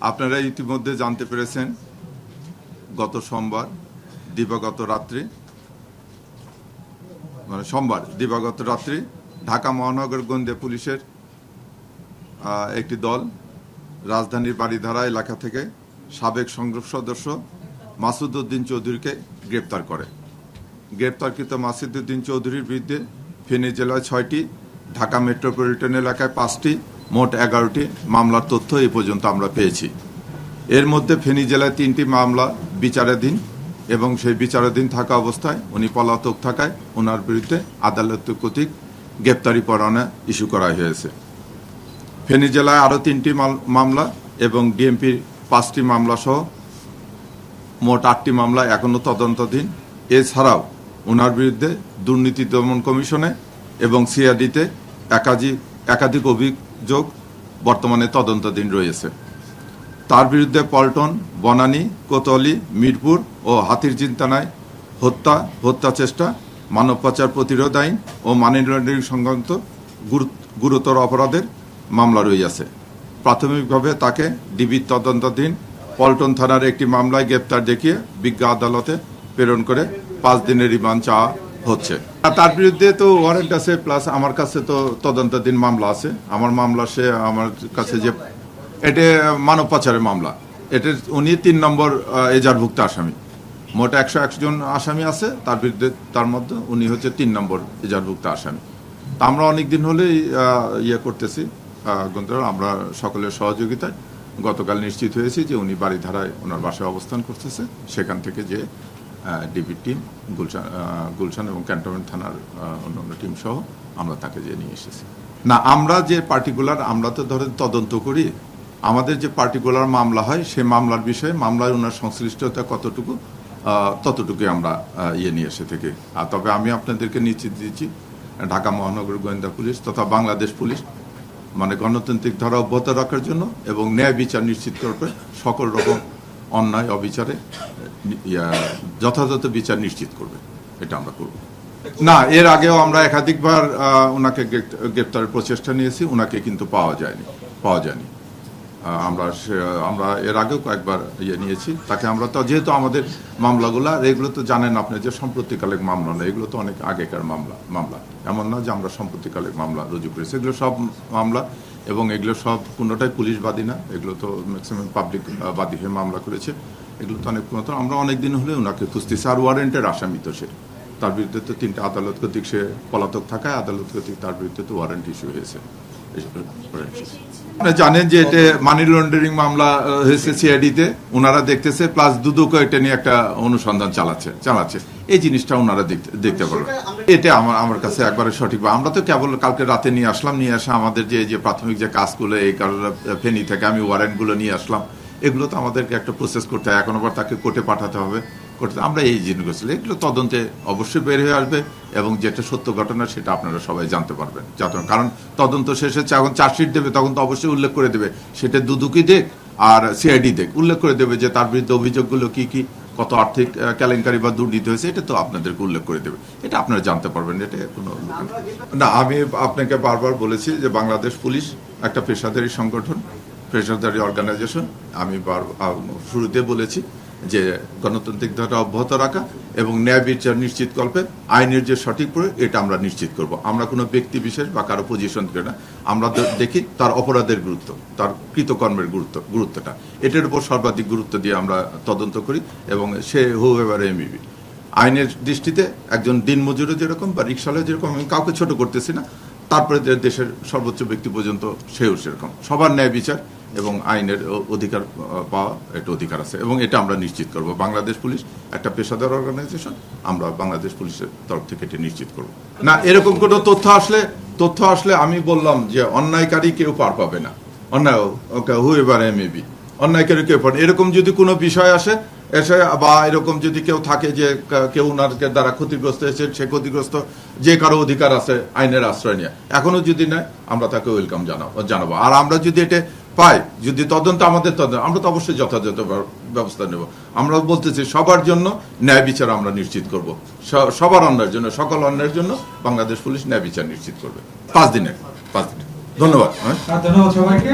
আপনারা ইতিমধ্যে জানতে পেরেছেন গত সোমবার দিবাগত রাত্রি ঢাকা মহানগর গোয়েন্দা পুলিশের একটি দল রাজধানীর বাড়িধারা এলাকা থেকে সাবেক সংগ্রাম সদস্য মাসুদ উদ্দিন চৌধুরীকে গ্রেপ্তার করে। গ্রেপ্তারকৃত মাসুদ উদ্দিন চৌধুরীর বিরুদ্ধে ফেনী জেলায় 6টি, ঢাকা মেট্রোপলিটন এলাকায় 5টি, মোট 11টি মামলার তথ্য এই পর্যন্ত আমরা পেয়েছি। এর মধ্যে ফেনী জেলায় 3টি মামলা বিচারাধীন এবং সেই বিচারাধীন থাকা অবস্থায় উনি পলাতক থাকায় ওনার বিরুদ্ধে আদালত কর্তৃক গ্রেপ্তারি পরোয়ানা ইস্যু করা হয়েছে। ফেনী জেলায় আরও 3টি মামলা এবং ডিএমপির 5টি মামলা সহ মোট 8টি মামলা এখনও তদন্তাধীন। এছাড়াও ওনার বিরুদ্ধে দুর্নীতি দমন কমিশনে এবং সিআইডিতে একাধিক অভিযোগ বর্তমানে তদন্তাধীন রয়েছে। তার বিরুদ্ধে পল্টন, বনানী, কোতোয়ালি, মিরপুর ও হাতিরঝিল থানায় হত্যা চেষ্টা, মানব পাচার প্রতিরোধ আইন ও মানি লন্ডারিং সংক্রান্ত গুরুতর অপরাধের মামলা রয়েছে। প্রাথমিকভাবে তাকে ডিবির তদন্তাধীন পল্টন থানার একটি মামলায় গ্রেপ্তার দেখিয়ে বিজ্ঞ আদালতে প্রেরণ করে 5 দিনের রিমান্ড চাওয়া হচ্ছে। তার বিরুদ্ধে তো ওয়ারেন্ট আছে, প্লাস আমার কাছে তো তদন্তাধীন মামলা আছে। আমার মামলা আমার কাছে যে এটা মানব পাচারের মামলা, এটা উনি 3 নম্বর এজাহারভুক্ত আসামি। মোট 101 জন আসামি আছে, তার বিরুদ্ধে তার মধ্যে উনি হচ্ছে 3 নম্বর এজাহারভুক্ত আসামি। তা আমরা অনেকদিন হলেই করতেছি, আমরা সকলের সহযোগিতায় গতকাল নিশ্চিত হয়েছি যে উনি বাড়িধারায় ওনার বাসায় অবস্থান করতেছে। সেখান থেকে যে ডিবি টিম, গুলশান এবং ক্যান্টনমেন্ট থানার অন্যান্য টিম সহ আমরা তাকে যে নিয়ে এসেছি। না, আমরা যে পার্টিকুলার, আমরা তো ধরেন তদন্ত করি, আমাদের যে পার্টিকুলার মামলা হয় সেই মামলার বিষয়ে মামলায় ওনার সংশ্লিষ্টতা কতটুকু ততটুকুই আমরা নিয়ে এসে থেকে। আর তবে আমি আপনাদেরকে নিশ্চিত দিচ্ছি ঢাকা মহানগর গোয়েন্দা পুলিশ তথা বাংলাদেশ পুলিশ মানে গণতান্ত্রিক ধারা অব্যাহত রাখার জন্য এবং ন্যায় বিচার নিশ্চিত করবে, সকল রকম অন্যায় অবিচারে যথাযথ বিচার নিশ্চিত করবে, এটা আমরা করব। না, এর আগেও আমরা একাধিকবার ওনাকে গ্রেপ্তারের প্রচেষ্টা নিয়েছি, ওনাকে কিন্তু পাওয়া যায়নি। আমরা এর আগেও কয়েকবার নিয়েছি তাকে। আমরা তো যেহেতু আমাদের মামলাগুলো এগুলো তো জানেন আপনি যে সাম্প্রতিককালের মামলা না, এগুলো তো অনেক আগেকার মামলা। এমন না যে আমরা সাম্প্রতিককালের মামলা রুজু করেছি, এগুলো সব মামলা এবং এগুলো সব কোনোটাই পুলিশ বাদী না, এগুলো তো ম্যাক্সিমাম পাবলিক বাদী হয়ে মামলা করেছে। এগুলো তো অনেক পুরাতন। আমরা অনেকদিন হলে ওনাকে খুঁজতেছি। আর ওয়ারেন্টের আসামি তো সে, তার বিরুদ্ধে তো 3টা আদালত কর্তৃক সে পলাতক থাকায় আদালত কর্তৃক তার বিরুদ্ধে তো ওয়ারেন্ট ইস্যু হয়েছে। আপনারা জানেন যে এটা মানি লন্ডারিং মামলা হয়েছে সিআইডিতে, ওনারা দেখতেছে, প্লাস দুদকও এটা নিয়ে একটা অনুসন্ধান চালাচ্ছে। এই জিনিসটা ওনারা দেখতে পারবে। এটা আমার কাছে একবারে সঠিক। আমরা তো কেবল কালকে রাতে নিয়ে আসা আমাদের যে প্রাথমিক যে কাজগুলো, এই কারণে ফেনী থেকে আমি ওয়ারেন্টগুলো নিয়ে আসলাম। এগুলো তো আমাদেরকে একটা প্রসেস করতে হয়, এখন আবার তাকে কোর্টে পাঠাতে হবে। আমরা এই জিনিসগুলো এগুলো তদন্তে অবশ্যই বের হয়ে আসবে এবং যেটা সত্য ঘটনা সেটা আপনারা সবাই জানতে পারবেন। কারণ তদন্ত শেষে যখন চার্জশিট দেবে তখন তো অবশ্যই উল্লেখ করে দেবে, সেটা দুদকই দেখ আর সিআইডি দেখ, উল্লেখ করে দেবে যে তার বিরুদ্ধে অভিযোগগুলো কি, কত আর্থিক কেলেঙ্কারি বা দুর্নীতি হয়েছে, এটা তো আপনাদেরকে উল্লেখ করে দেবে। এটা আপনারা জানতে পারবেন, এটা কোনো না। আমি আপনাকে বারবার বলেছি যে বাংলাদেশ পুলিশ একটা পেশাদারী সংগঠন, পেশাদারী অর্গানাইজেশন। আমি শুরুতে বলেছি যে গণতান্ত্রিক ধারা অব্যাহত রাখা এবং ন্যায় বিচার নিশ্চিত করবে, আইনের যে সঠিক প্রয়োগ এটা আমরা নিশ্চিত করব। আমরা কোনো ব্যক্তি বিশেষ বা কারো পজিশন করি না, আমরা দেখি তার অপরাধের গুরুত্ব, তার কৃতকর্মের গুরুত্বটা, এটার উপর সর্বাধিক গুরুত্ব দিয়ে আমরা তদন্ত করি। এবং সে হুএভার এমবি আইনের দৃষ্টিতে একজন দিনমজুরও যেরকম বা রিক্সাওয়ালা যেরকম, আমি কাউকে ছোট করতেছি না, তারপরে দেশের সর্বোচ্চ ব্যক্তি পর্যন্ত সেও সেরকম। সবার ন্যায় বিচার এবং আইনের অধিকার পাওয়া একটা অধিকার আছে এবং এটা আমরা নিশ্চিত করব। বাংলাদেশ পুলিশ একটা পেশাদার অর্গানাইজেশন, আমরা বাংলাদেশ পুলিশের তরফ থেকে এটা নিশ্চিত করব। না, এরকম কোনো তথ্য আসলে আমি বললাম যে অন্যায়কারী কেউ পার পাবে না। হুএভার মেবি অন্যায়কারী কেউ পার, এরকম যদি কোনো বিষয় এসে বা এরকম যদি কেউ থাকে যে কেউ ওনাকে দ্বারা ক্ষতিগ্রস্ত হয়েছে, সে ক্ষতিগ্রস্ত যে কারো অধিকার আছে আইনের আশ্রয় নিয়ে, এখনো যদি নেয় আমরা তাকে ওয়েলকাম জানাবো। আর আমরা যদি এটা পাই, যদি তদন্ত আমাদের আমরা তো অবশ্যই যথাযথ ব্যবস্থা নেব। আমরা বলতেছি সবার জন্য ন্যায় বিচার আমরা নিশ্চিত করব, সবার অন্যায়ের জন্য, সকল অন্যায়ের জন্য বাংলাদেশ পুলিশ ন্যায় বিচার নিশ্চিত করবে 5 দিনে। ধন্যবাদ সবাইকে।